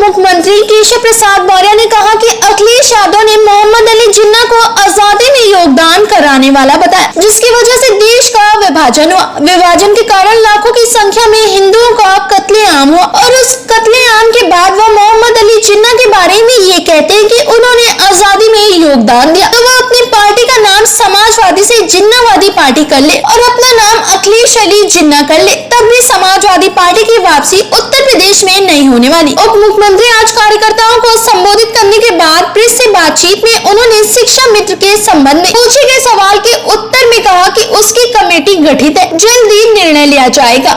मुख्यमंत्री केशव प्रसाद मौर्य ने कहा कि अखिलेश यादव ने मोहम्मद अली जिन्ना को आजादी में योगदान कराने वाला बताया, जिसकी वजह से देश का विभाजन हुआ। विभाजन के कारण लाखों की संख्या में हिंदुओं का कत्लेआम हुआ और उस कत्लेआम के बाद वो मोहम्मद अली जिन्ना के बारे में ये कहते हैं कि उन्होंने आजादी में योगदान दिया, तो वो अपनी पार्टी का नाम समाजवादी से जिन्नावादी पार्टी कर ले और अपना नाम अखिलेश अली जिन्ना कर ले, तब भी समाजवादी पार्टी की वापसी उत्तर प्रदेश में नहीं होने वाली। उप मुख्यमंत्री आज कार्यकर्ताओं को संबोधित करने के बाद प्रेस से बातचीत में उन्होंने शिक्षा मित्र के संबंध में पूछे गए सवाल के उत्तर में कहा कि उसकी कमेटी गठित है, जल्द ही निर्णय लिया जाएगा।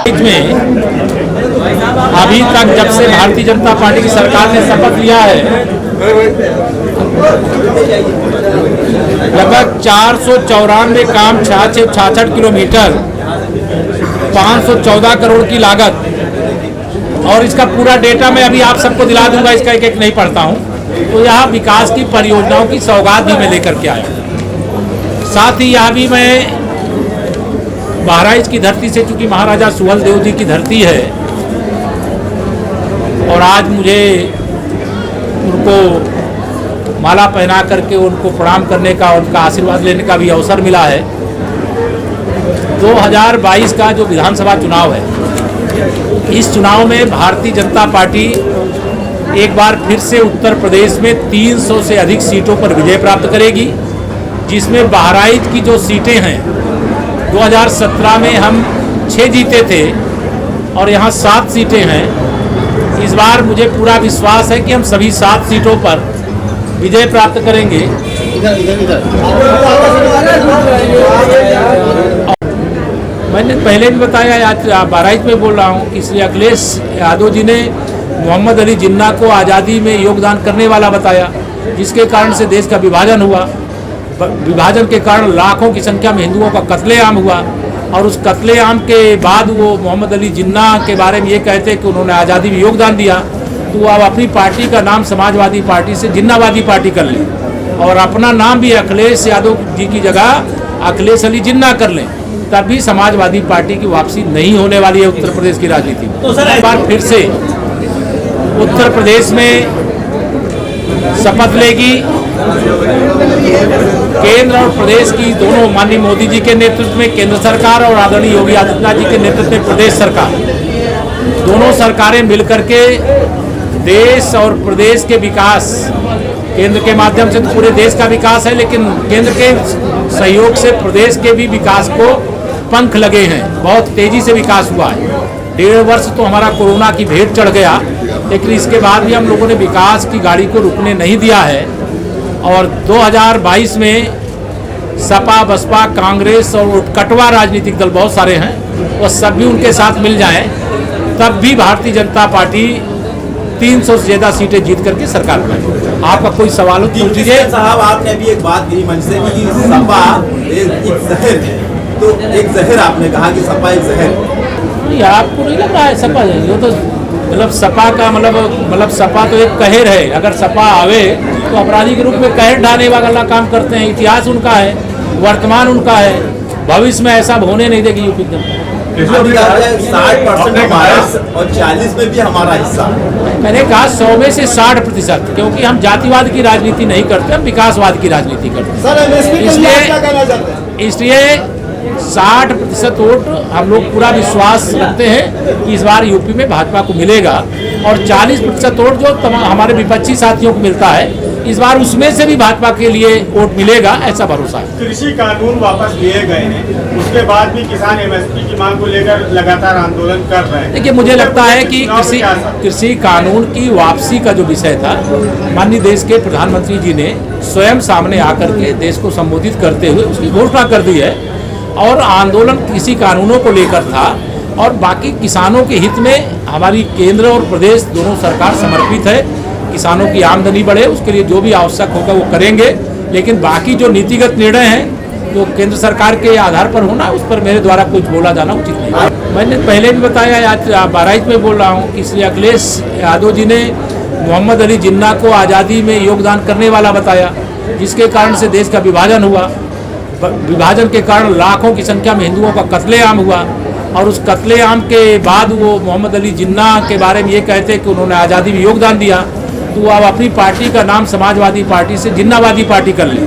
अभी तक जब से भारतीय जनता पार्टी की सरकार ने शपथ लिया है, लगभग 494 काम 66 किलोमीटर 514 करोड़ की लागत, और इसका पूरा डेटा मैं अभी आप सबको दिला दूंगा, इसका एक एक नहीं पढ़ता हूं। तो यहाँ विकास की परियोजनाओं की सौगात भी मैं लेकर के आया। साथ ही यहाँ भी मैं बहराइच की धरती से, चूंकि महाराजा सुहेलदेव जी की धरती है, और आज मुझे उनको माला पहना करके उनको प्रणाम करने का, उनका आशीर्वाद लेने का भी अवसर मिला है। 2022 का जो विधानसभा चुनाव है, इस चुनाव में भारतीय जनता पार्टी एक बार फिर से उत्तर प्रदेश में 300 से अधिक सीटों पर विजय प्राप्त करेगी, जिसमें बहराइच की जो सीटें हैं 2017 में हम 6 जीते थे और यहाँ 7 सीटें हैं। इस बार मुझे पूरा विश्वास है कि हम सभी 7 सीटों पर विजय प्राप्त करेंगे। मैंने पहले भी बताया, आज बहराइच में बोल रहा हूँ, इसलिए अखिलेश यादव जी ने मोहम्मद अली जिन्ना को आज़ादी में योगदान करने वाला बताया, जिसके कारण से देश का विभाजन हुआ। विभाजन के कारण लाखों की संख्या में हिंदुओं का कत्लेआम हुआ, और उस कत्लेआम के बाद वो मोहम्मद अली जिन्ना के बारे में ये कहते हैं कि उन्होंने आज़ादी में योगदान दिया, तो अब अपनी पार्टी का नाम समाजवादी पार्टी से जिन्नावादी पार्टी कर लें और अपना नाम भी अखिलेश यादव जी की जगह अखिलेश अली जिन्ना कर लें, तभी समाजवादी पार्टी की वापसी नहीं होने वाली है उत्तर प्रदेश की राजनीति में। तो सर, एक बार फिर से उत्तर प्रदेश में शपथ लेगी केंद्र और प्रदेश की दोनों, माननीय मोदी जी के नेतृत्व में केंद्र सरकार और आदरणीय योगी आदित्यनाथ जी के नेतृत्व में प्रदेश सरकार, दोनों सरकारें मिलकर के देश और प्रदेश के विकास, केंद्र के माध्यम से तो पूरे देश का विकास है, लेकिन केंद्र के सहयोग से प्रदेश के भी विकास को पंख लगे हैं। बहुत तेजी से विकास हुआ है। 1.5 वर्ष तो हमारा कोरोना की भेंट चढ़ गया, लेकिन इसके बाद भी हम लोगों ने विकास की गाड़ी को रुकने नहीं दिया है। और 2022 में सपा, बसपा, कांग्रेस और कटवा राजनीतिक दल बहुत सारे हैं, वो सब भी उनके साथ मिल जाएं, तब भी भारतीय जनता पार्टी 300 से ज़्यादा सीटें जीत करके सरकार बनाएगी। आपका कोई सवाल हो तो पूछिए। साहब, आपने अभी एक बात कही मंच से कि सपा एक जहर है, तो एक जहर आपने कहा कि सपा एक जहर है। आपको नहीं लग रहा है सपा है? वो तो मतलब सपा का मतलब सपा तो एक कहर है। अगर सपा आवे तो अपराधी के रूप में कहर ढाने वाला काम करते हैं। इतिहास उनका है, वर्तमान उनका है, भविष्य में ऐसा होने नहीं देगी यूपी में। 60% हमारा और 40 में भी हमारा हिस्सा। मैंने कहा 100 में से 60%, क्योंकि हम जातिवाद की राजनीति नहीं करते, हम विकासवाद की राजनीति करते हैं। इसलिए 60% वोट हम लोग पूरा विश्वास रखते हैं कि इस बार यूपी में भाजपा को मिलेगा, और 40% वोट जो हमारे विपक्षी साथियों को मिलता है, इस बार उसमें से भी भाजपा के लिए वोट मिलेगा, ऐसा भरोसा है। कृषि कानून वापस लिए गए हैं, उसके बाद भी किसान एमएसपी की मांग को लेकर लगातार आंदोलन कर रहे हैं। देखिए, मुझे लगता है कि कृषि कानून की वापसी का जो विषय था, माननीय देश के प्रधानमंत्री जी ने स्वयं सामने आकर के देश को संबोधित करते हुए उसकी घोषणा कर दी है, और आंदोलन कृषि कानूनों को लेकर था, और बाकी किसानों के हित में हमारी केंद्र और प्रदेश दोनों सरकार समर्पित है। किसानों की आमदनी बढ़े, उसके लिए जो भी आवश्यक होगा वो करेंगे, लेकिन बाकी जो नीतिगत निर्णय हैं जो केंद्र सरकार के आधार पर होना, उस पर मेरे द्वारा कुछ बोला जाना उचित नहीं। मैंने पहले भी बताया, आज बहराइच में बोल रहा हूँ, इसलिए अखिलेश यादव जी ने मोहम्मद अली जिन्ना को आज़ादी में योगदान करने वाला बताया, जिसके कारण से देश का विभाजन हुआ। विभाजन के कारण लाखों की संख्या में हिंदुओं का कत्लेआम हुआ, और उस कत्लेआम के बाद वो मोहम्मद अली जिन्ना के बारे में ये कहते हैं कि उन्होंने आज़ादी में योगदान दिया, तो वो अब अपनी पार्टी का नाम समाजवादी पार्टी से जिन्नावादी पार्टी कर ले।